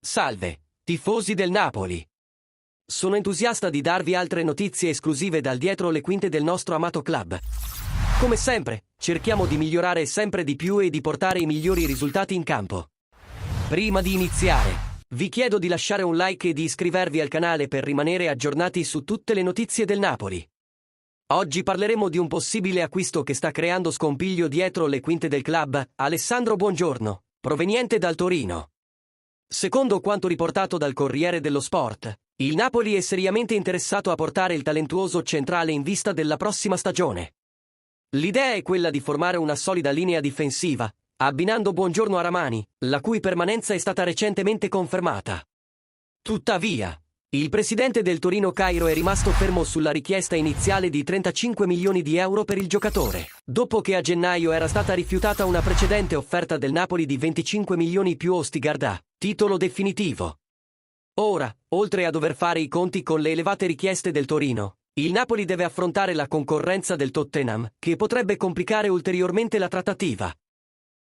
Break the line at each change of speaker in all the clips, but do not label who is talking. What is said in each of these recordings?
Salve, tifosi del Napoli! Sono entusiasta di darvi altre notizie esclusive dal dietro le quinte del nostro amato club. Come sempre, cerchiamo di migliorare sempre di più e di portare i migliori risultati in campo. Prima di iniziare, vi chiedo di lasciare un like e di iscrivervi al canale per rimanere aggiornati su tutte le notizie del Napoli. Oggi parleremo di un possibile acquisto che sta creando scompiglio dietro le quinte del club, Alessandro Buongiorno, proveniente dal Torino. Secondo quanto riportato dal Corriere dello Sport, il Napoli è seriamente interessato a portare il talentuoso centrale in vista della prossima stagione. L'idea è quella di formare una solida linea difensiva, abbinando Buongiorno a Ramani, la cui permanenza è stata recentemente confermata. Tuttavia, il presidente del Torino Cairo è rimasto fermo sulla richiesta iniziale di 35 milioni di euro per il giocatore, dopo che a gennaio era stata rifiutata una precedente offerta del Napoli di 25 milioni più Østigård a titolo definitivo. Ora, oltre a dover fare i conti con le elevate richieste del Torino, il Napoli deve affrontare la concorrenza del Tottenham, che potrebbe complicare ulteriormente la trattativa.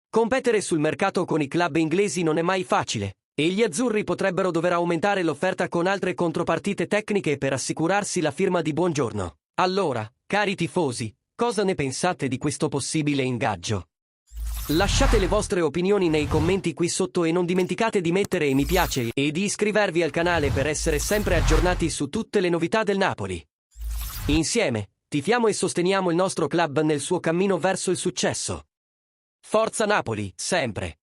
Competere sul mercato con i club inglesi non è mai facile, e gli azzurri potrebbero dover aumentare l'offerta con altre contropartite tecniche per assicurarsi la firma di Buongiorno. Allora, cari tifosi, cosa ne pensate di questo possibile ingaggio? Lasciate le vostre opinioni nei commenti qui sotto e non dimenticate di mettere mi piace e di iscrivervi al canale per essere sempre aggiornati su tutte le novità del Napoli. Insieme, tifiamo e sosteniamo il nostro club nel suo cammino verso il successo. Forza Napoli, sempre!